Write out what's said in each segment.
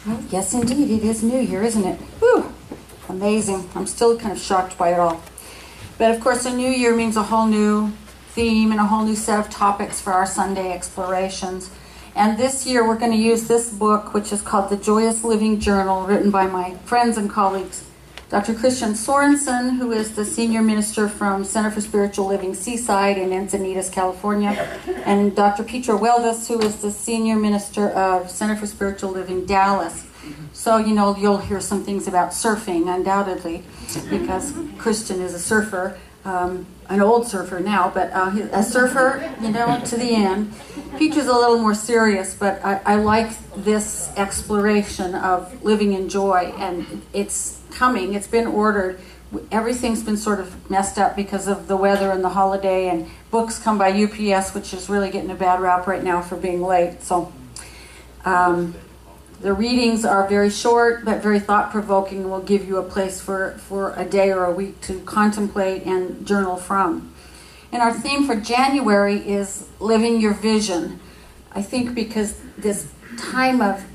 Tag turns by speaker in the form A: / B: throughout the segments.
A: Well, yes, indeed. It is New Year, isn't it? Whew. Amazing. I'm still kind of shocked by it all. But of course, a new year means a whole new theme and a whole new set of topics for our Sunday explorations. And this year, we're going to use this book, which is called The Joyous Living Journal, written by my friends and colleagues, Dr. Christian Sorensen, who is the senior minister from Center for Spiritual Living Seaside in Encinitas, California, and Dr. Petra Weldes, who is the senior minister of Center for Spiritual Living Dallas. So, you'll hear some things about surfing, undoubtedly, because Christian is a surfer, an old surfer now, but a surfer, to the end. Petra's a little more serious, but I like this exploration of living in joy, and it's coming. It's been ordered. Everything's been sort of messed up because of the weather and the holiday, and books come by UPS, which is really getting a bad rap right now for being late. So the readings are very short but very thought-provoking and will give you a place for a day or a week to contemplate and journal from. And our theme for January is living your vision. I think because this time of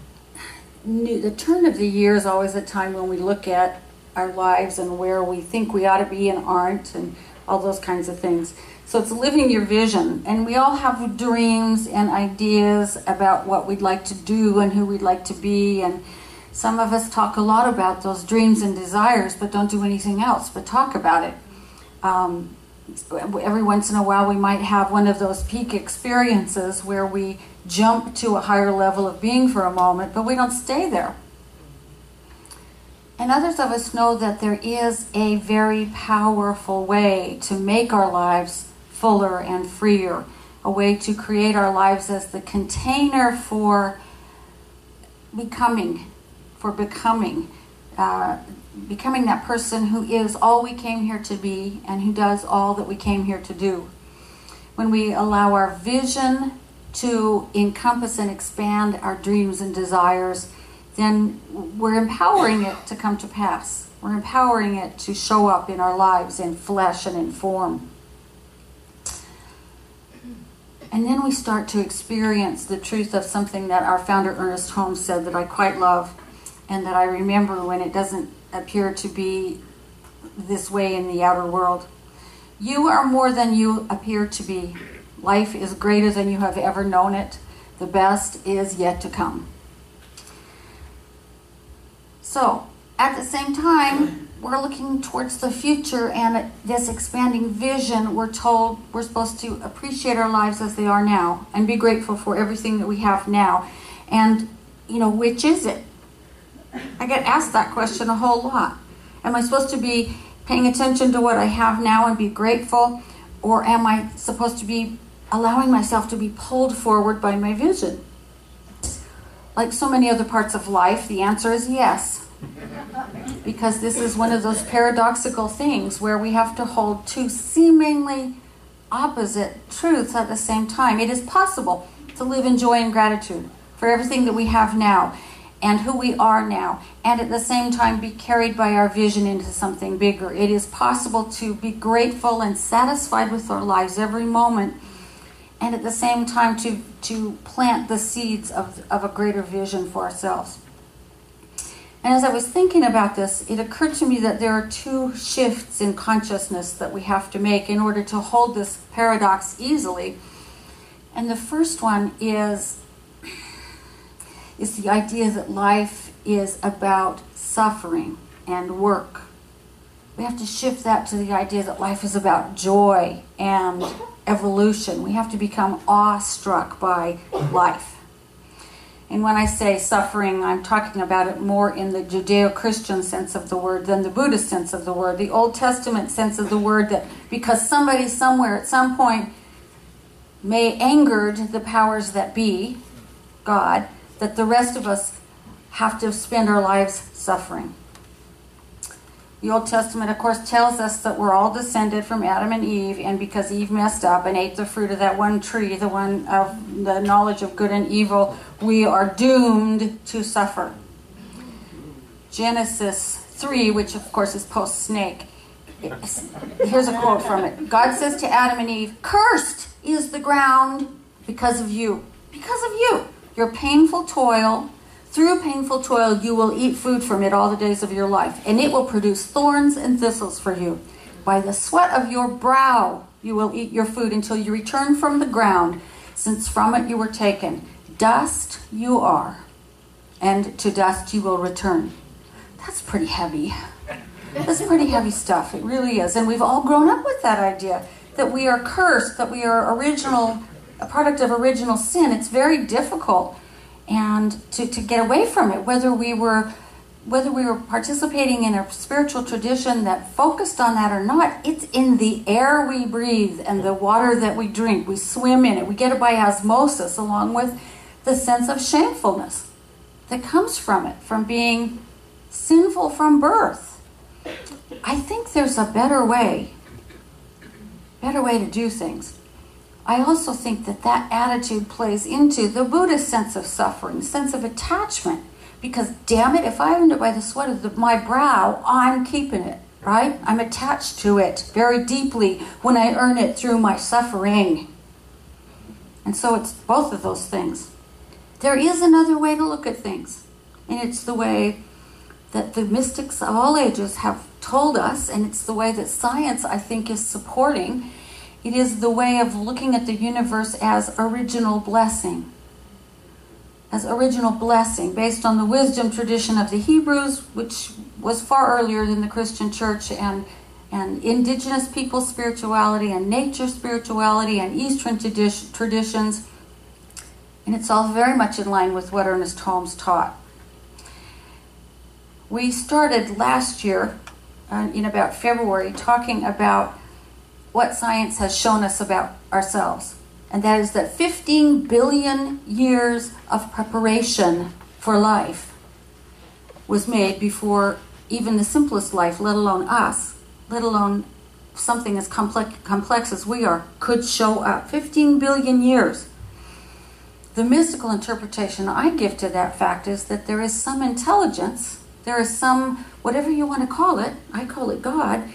A: the turn of the year is always a time when we look at our lives and where we think we ought to be and aren't, and all those kinds of things. So it's living your vision. And we all have dreams and ideas about what we'd like to do and who we'd like to be. And some of us talk a lot about those dreams and desires, but don't do anything else but talk about it. Every once in a while we might have one of those peak experiences where we jump to a higher level of being for a moment, but we don't stay there. And others of us know that there is a very powerful way to make our lives fuller and freer, a way to create our lives as the container for becoming that person who is all we came here to be and who does all that we came here to do. When we allow our vision to encompass and expand our dreams and desires, then we're empowering it to come to pass. We're empowering it to show up in our lives in flesh and in form. And then we start to experience the truth of something that our founder Ernest Holmes said that I quite love, and that I remember when it doesn't appear to be this way in the outer world. You are more than you appear to be. Life is greater than you have ever known it. The best is yet to come. So, at the same time, we're looking towards the future, and this expanding vision, we're told we're supposed to appreciate our lives as they are now and be grateful for everything that we have now. And, which is it? I get asked that question a whole lot. Am I supposed to be paying attention to what I have now and be grateful? Or am I supposed to be allowing myself to be pulled forward by my vision? Like so many other parts of life, the answer is yes. Because this is one of those paradoxical things where we have to hold two seemingly opposite truths at the same time. It is possible to live in joy and gratitude for everything that we have now and who we are now, and at the same time be carried by our vision into something bigger. It is possible to be grateful and satisfied with our lives every moment, and at the same time to plant the seeds of a greater vision for ourselves. And as I was thinking about this, it occurred to me that there are two shifts in consciousness that we have to make in order to hold this paradox easily. And the first one is the idea that life is about suffering and work. We have to shift that to the idea that life is about joy and evolution. We have to become awestruck by life. And when I say suffering, I'm talking about it more in the Judeo-Christian sense of the word than the Buddhist sense of the word, the Old Testament sense of the word, that because somebody somewhere at some point may angered the powers that be, God, that the rest of us have to spend our lives suffering. The Old Testament, of course, tells us that we're all descended from Adam and Eve, and because Eve messed up and ate the fruit of that one tree, the one of the knowledge of good and evil, we are doomed to suffer. Genesis 3, which of course is post-snake, here's a quote from it. God says to Adam and Eve, "Cursed is the ground because of you." Because of you. Your painful toil Through painful toil, you will eat food from it all the days of your life, and it will produce thorns and thistles for you. By the sweat of your brow, you will eat your food until you return from the ground, since from it you were taken. Dust you are, and to dust you will return. That's pretty heavy. That's pretty heavy stuff. It really is. And we've all grown up with that idea that we are cursed, that we are a product of original sin. It's very difficult and to get away from it, whether we were participating in a spiritual tradition that focused on that or not. It's in the air we breathe and the water that we drink. We swim in it. We get it by osmosis, along with the sense of shamefulness that comes from it, from being sinful from birth. I think there's a better way to do things. I also think that attitude plays into the Buddhist sense of suffering, sense of attachment. Because, damn it, if I earned it by the sweat of my brow, I'm keeping it, right? I'm attached to it very deeply when I earn it through my suffering. And so it's both of those things. There is another way to look at things. And it's the way that the mystics of all ages have told us, and it's the way that science, I think, is supporting. It is the way of looking at the universe as original blessing. As original blessing, based on the wisdom tradition of the Hebrews, which was far earlier than the Christian church, and indigenous people's spirituality, and nature spirituality, and Eastern traditions. And it's all very much in line with what Ernest Holmes taught. We started last year, in about February, talking about what science has shown us about ourselves. And that is that 15 billion years of preparation for life was made before even the simplest life, let alone us, let alone something as complex as we are, could show up. 15 billion years. The mystical interpretation I give to that fact is that there is some intelligence, there is some, whatever you want to call it, I call it God,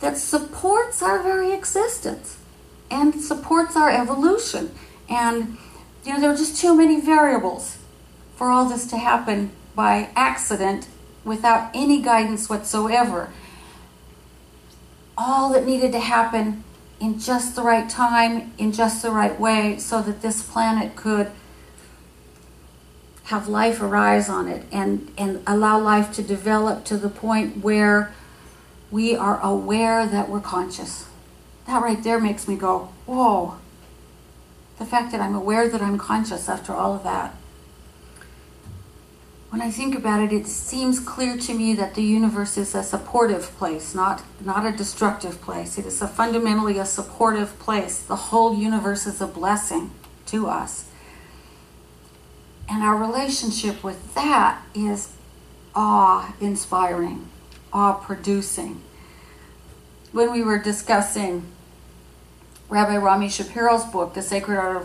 A: that supports our very existence and supports our evolution. And, there are just too many variables for all this to happen by accident without any guidance whatsoever. All that needed to happen in just the right time, in just the right way, so that this planet could have life arise on it and allow life to develop to the point where we are aware that we're conscious. That right there makes me go, whoa. The fact that I'm aware that I'm conscious after all of that. When I think about it, it seems clear to me that the universe is a supportive place, not a destructive place. It is fundamentally a supportive place. The whole universe is a blessing to us. And our relationship with that is awe-inspiring, awe-producing. When we were discussing Rabbi Rami Shapiro's book, The Sacred Art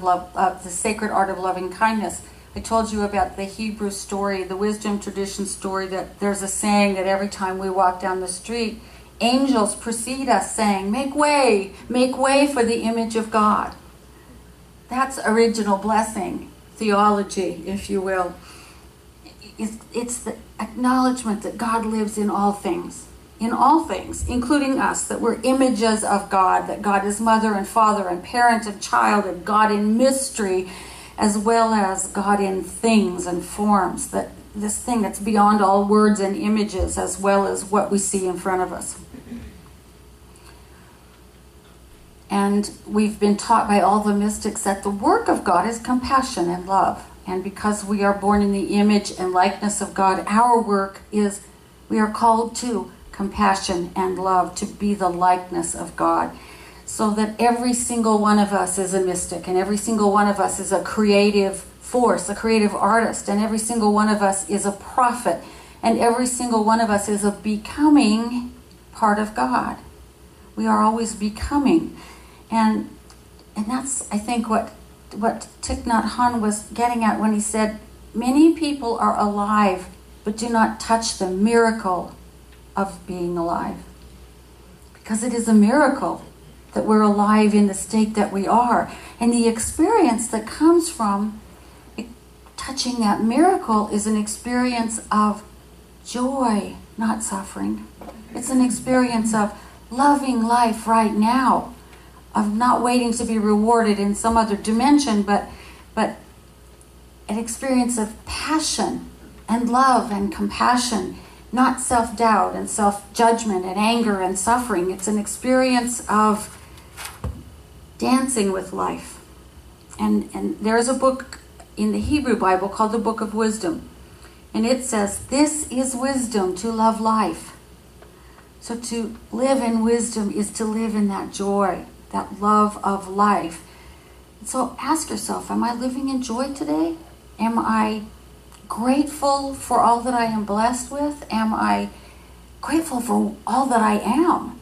A: of Loving Kindness, I told you about the Hebrew story, the wisdom tradition story, that there's a saying that every time we walk down the street, angels precede us saying, make way for the image of God. That's original blessing theology, if you will. It's the acknowledgement that God lives in all things, including us, that we're images of God, that God is mother and father and parent and child, and God in mystery, as well as God in things and forms, that this thing that's beyond all words and images, as well as what we see in front of us. And we've been taught by all the mystics that the work of God is compassion and love. And because we are born in the image and likeness of God, our work is, we are called to compassion and love, to be the likeness of God. So that every single one of us is a mystic, and every single one of us is a creative force, a creative artist, and every single one of us is a prophet, and every single one of us is a becoming part of God. We are always becoming. And that's, I think, what Thich Nhat Hanh was getting at when he said, many people are alive, but do not touch the miracle of being alive. Because it is a miracle that we're alive in the state that we are. And the experience that comes from touching that miracle is an experience of joy, not suffering. It's an experience of loving life right now, of not waiting to be rewarded in some other dimension, but an experience of passion and love and compassion, not self-doubt and self-judgment and anger and suffering. It's an experience of dancing with life. And there's a book in the Hebrew Bible called the Book of Wisdom. And it says, this is wisdom, to love life. So to live in wisdom is to live in that joy, that love of life. So ask yourself, am I living in joy today? Am I grateful for all that I am blessed with? Am I grateful for all that I am?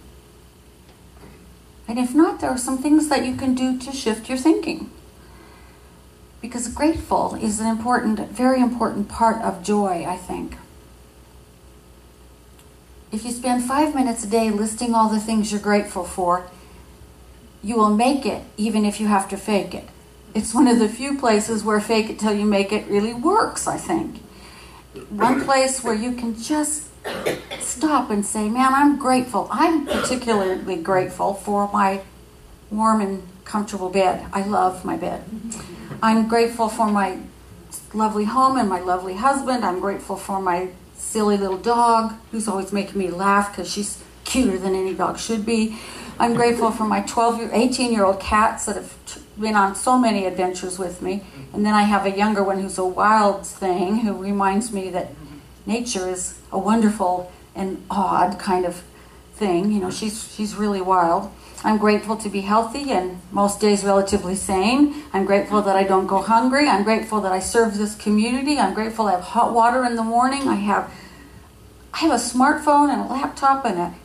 A: And if not, there are some things that you can do to shift your thinking. Because grateful is an important, very important part of joy, I think. If you spend 5 minutes a day listing all the things you're grateful for, you will make it even if you have to fake it. It's one of the few places where fake it till you make it really works, I think. One place where you can just stop and say, man, I'm grateful. I'm particularly grateful for my warm and comfortable bed. I love my bed. I'm grateful for my lovely home and my lovely husband. I'm grateful for my silly little dog who's always making me laugh because she's cuter than any dog should be. I'm grateful for my 18-year-old cats that have been on so many adventures with me. And then I have a younger one who's a wild thing who reminds me that nature is a wonderful and odd kind of thing. You know, she's really wild. I'm grateful to be healthy and most days relatively sane. I'm grateful that I don't go hungry. I'm grateful that I serve this community. I'm grateful I have hot water in the morning. I have a smartphone and a laptop and a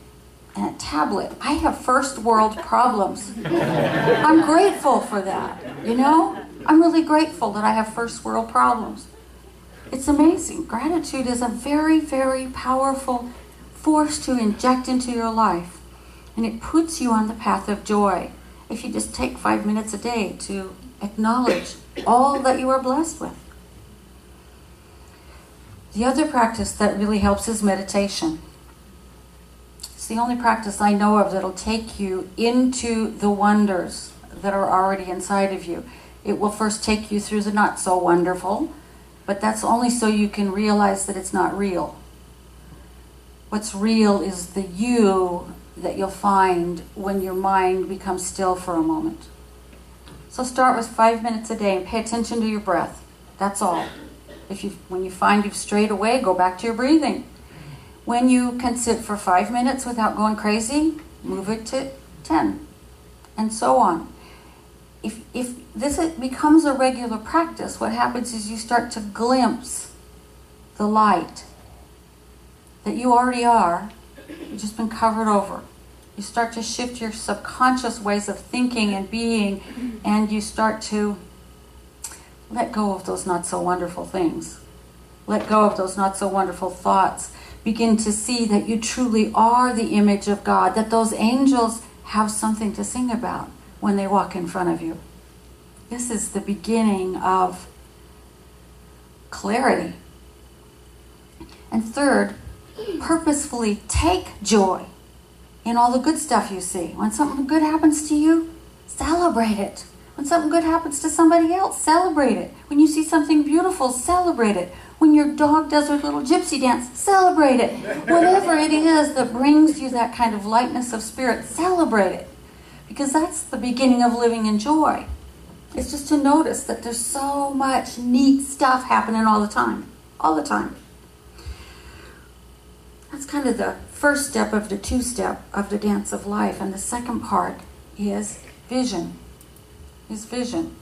A: tablet. I have first world problems. I'm grateful for that, you know? I'm really grateful that I have first world problems. It's amazing. Gratitude is a very, very powerful force to inject into your life. And it puts you on the path of joy. If you just take 5 minutes a day to acknowledge all that you are blessed with. The other practice that really helps is meditation. It's the only practice I know of that'll take you into the wonders that are already inside of you. It will first take you through the not so wonderful, but that's only so you can realize that it's not real. What's real is the you that you'll find when your mind becomes still for a moment. So start with 5 minutes a day and pay attention to your breath. That's all. When you find you've strayed away, go back to your breathing. When you can sit for 5 minutes without going crazy, move it to 10, and so on. If this becomes a regular practice, what happens is you start to glimpse the light that you already are. You've just been covered over. You start to shift your subconscious ways of thinking and being, and you start to let go of those not so wonderful things. Let go of those not so wonderful thoughts. Begin to see that you truly are the image of God, that those angels have something to sing about when they walk in front of you. This is the beginning of clarity. And third, purposefully take joy in all the good stuff you see. When something good happens to you, celebrate it. When something good happens to somebody else, celebrate it. When you see something beautiful, celebrate it. When your dog does her little gypsy dance, celebrate it. Whatever it is that brings you that kind of lightness of spirit, celebrate it. Because that's the beginning of living in joy. It's just to notice that there's so much neat stuff happening all the time. All the time. That's kind of the first step of the two-step of the dance of life. And the second part is vision. Vision.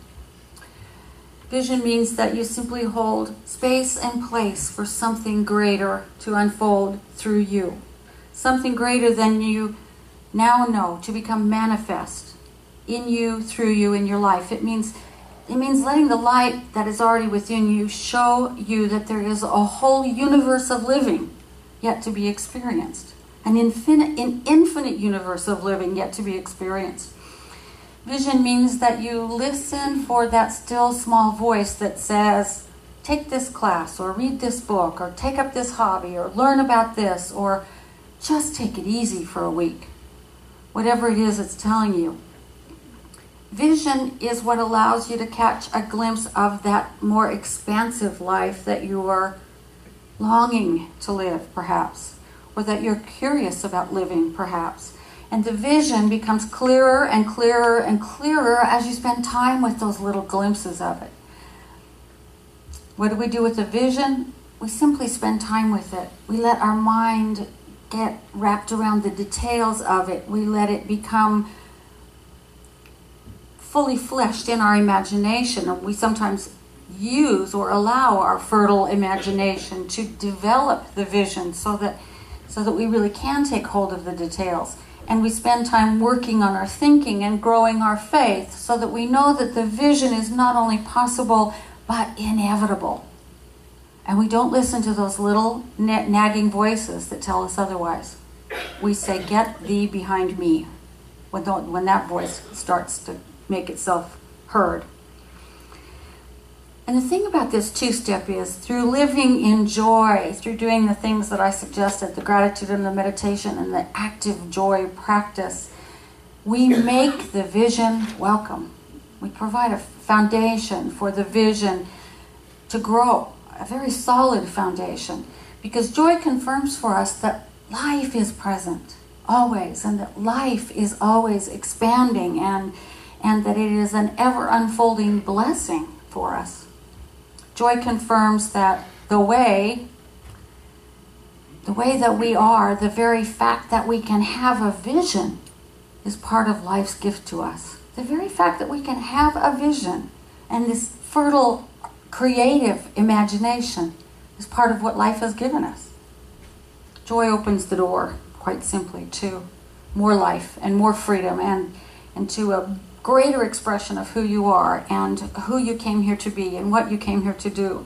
A: Vision means that you simply hold space and place for something greater to unfold through you. Something greater than you now know, to become manifest in you, through you, in your life. It means letting the light that is already within you show you that there is a whole universe of living yet to be experienced. An infinite universe of living yet to be experienced. Vision means that you listen for that still small voice that says, take this class, or read this book, or take up this hobby, or learn about this, or just take it easy for a week. Whatever it is it's telling you. Vision is what allows you to catch a glimpse of that more expansive life that you are longing to live, perhaps, or that you're curious about living, perhaps. And the vision becomes clearer and clearer and clearer as you spend time with those little glimpses of it. What do we do with the vision? We simply spend time with it. We let our mind get wrapped around the details of it. We let it become fully fleshed in our imagination. And we sometimes use or allow our fertile imagination to develop the vision so that we really can take hold of the details. And we spend time working on our thinking and growing our faith so that we know that the vision is not only possible but inevitable. And we don't listen to those little nagging voices that tell us otherwise. We say, "Get thee behind me," when that voice starts to make itself heard. And the thing about this two-step is, through living in joy, through doing the things that I suggested, the gratitude and the meditation and the active joy practice, we make the vision welcome. We provide a foundation for the vision to grow, a very solid foundation, because joy confirms for us that life is present always, and that life is always expanding, and that it is an ever unfolding blessing for us. Joy confirms that the way that we are, the very fact that we can have a vision, is part of life's gift to us. The very fact that we can have a vision and this fertile, creative imagination is part of what life has given us. Joy opens the door, quite simply, to more life and more freedom, and to a greater expression of who you are and who you came here to be and what you came here to do.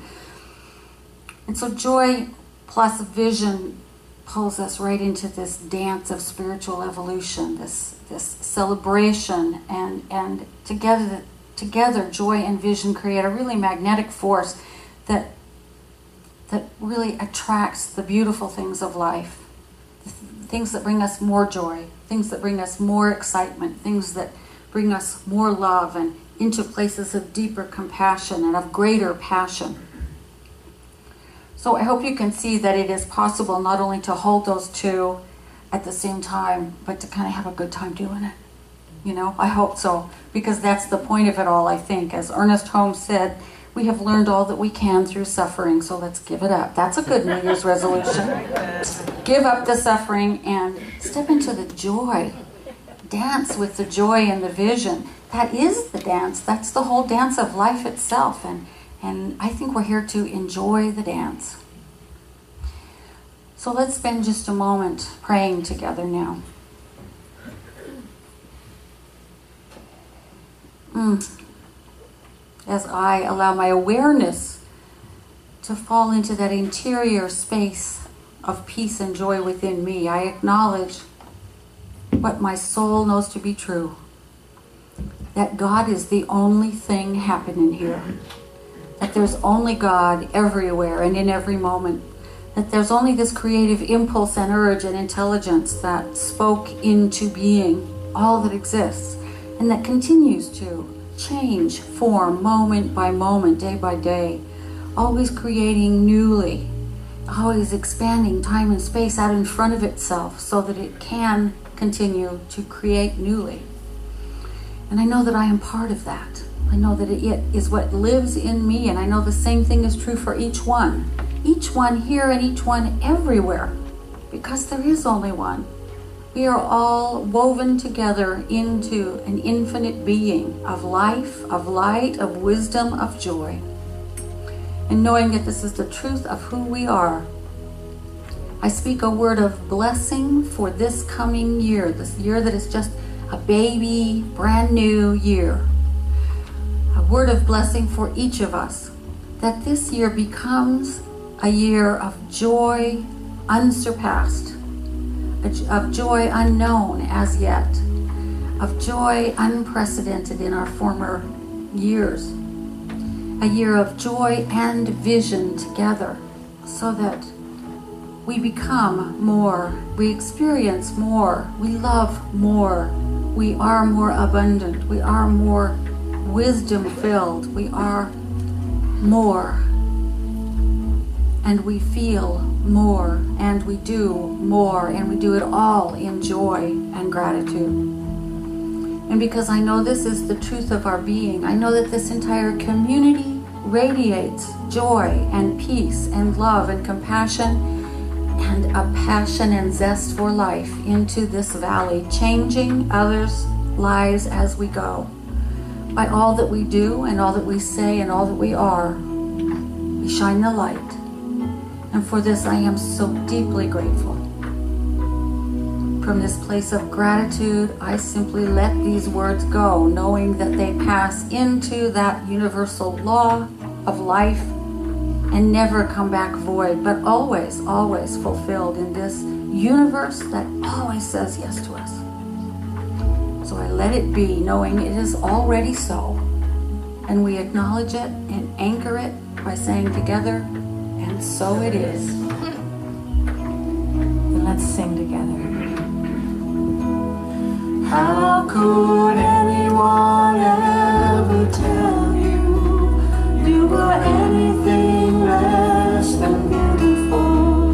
A: And so joy plus vision pulls us right into this dance of spiritual evolution, this celebration, and together joy and vision create a really magnetic force that really attracts the beautiful things of life, things that bring us more joy, things that bring us more excitement, things that bring us more love, and into places of deeper compassion and of greater passion. So I hope you can see that it is possible not only to hold those two at the same time, but to kind of have a good time doing it. You know, I hope so, because that's the point of it all, I think. As Ernest Holmes said, we have learned all that we can through suffering, so let's give it up. That's a good New Year's resolution. Give up the suffering and step into the joy. Dance with the joy and the vision. That is the dance. That's the whole dance of life itself. And I think we're here to enjoy the dance. So let's spend just a moment praying together now. As I allow my awareness to fall into that interior space of peace and joy within me, I acknowledge what my soul knows to be true. That God is the only thing happening here. That there's only God everywhere and in every moment. That there's only this creative impulse and urge and intelligence that spoke into being all that exists, and that continues to change form moment by moment, day by day, always creating newly, always expanding time and space out in front of itself so that it can continue to create newly. And I know that I am part of that. I know that it is what lives in me, and I know the same thing is true for each one. Each one here and each one everywhere, because there is only one. We are all woven together into an infinite being of life, of light, of wisdom, of joy. And knowing that this is the truth of who we are, I speak a word of blessing for this coming year, this year that is just a baby, brand new year. A word of blessing for each of us, that this year becomes a year of joy unsurpassed, of joy unknown as yet, of joy unprecedented in our former years. a year of joy and vision together, so that we become more, we experience more, we love more, we are more abundant, we are more wisdom filled, we are more, and we feel more, and we do more, and we do it all in joy and gratitude. And because I know this is the truth of our being, I know that this entire community radiates joy and peace and love and compassion and a passion and zest for life into this valley, changing others' lives as we go. By all that we do and all that we say and all that we are, we shine the light. And for this I am so deeply grateful. From this place of gratitude, I simply let these words go, knowing that they pass into that universal law of life and never come back void, but always, always fulfilled in this universe that always says yes to us. So I let it be, knowing it is already so. And we acknowledge it and anchor it by saying together, and so it is. And let's sing together. How could anyone ever tell you you were anything less than beautiful?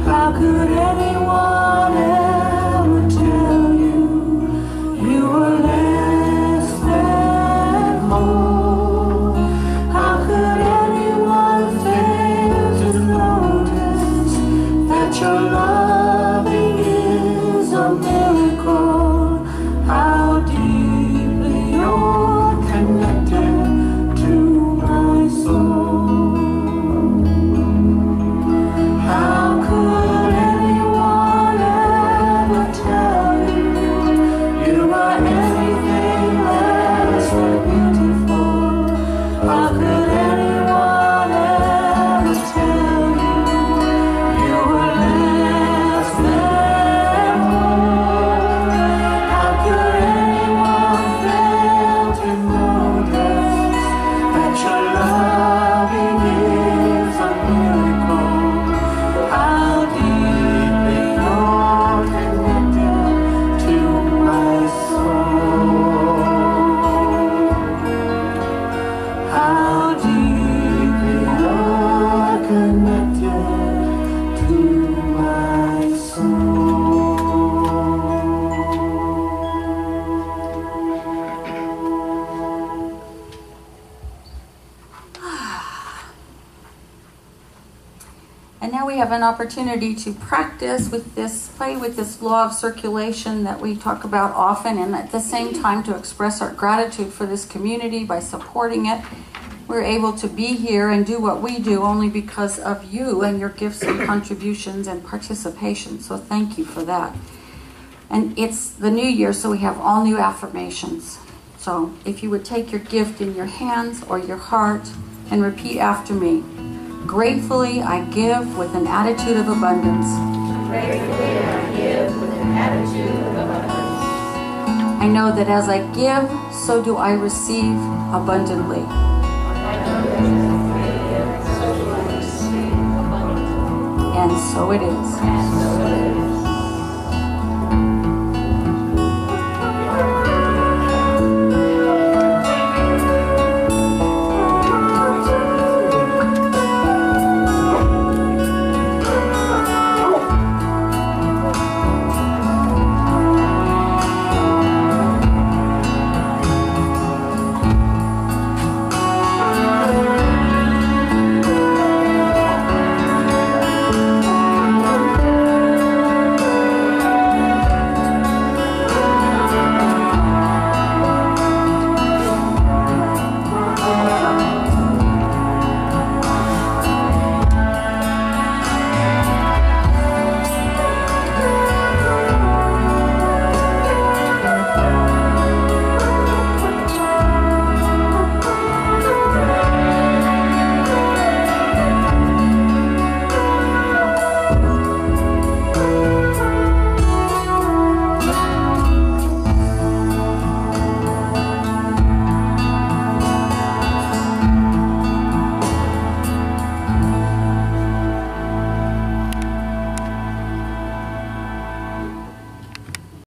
A: How could anyone ever tell you you were less than whole? How could anyone fail to notice that your loving is a miracle? How deeply you're connected to my soul. How could anyone ever tell you you are anything less than beautiful? How could anyone ever tell you you were less than whole? How could anyone fail to notice that your loving is a miracle? How deeply you're connected to my soul. How deeply you're connected to my soul. And now we have an opportunity to practice with this, play with this law of circulation that we talk about often, and at the same time to express our gratitude for this community by supporting it. We're able to be here and do what we do only because of you and your gifts and contributions and participation. So thank you for that. And it's the new year, so we have all new affirmations. So if you would take your gift in your hands or your heart and repeat after me. Gratefully, I give with an attitude of abundance.
B: Gratefully, I give with an attitude of abundance.
A: I know that as I give, so do I receive abundantly.
B: I know that as I give, so do I receive abundantly.
A: And so it is.
B: And so it is.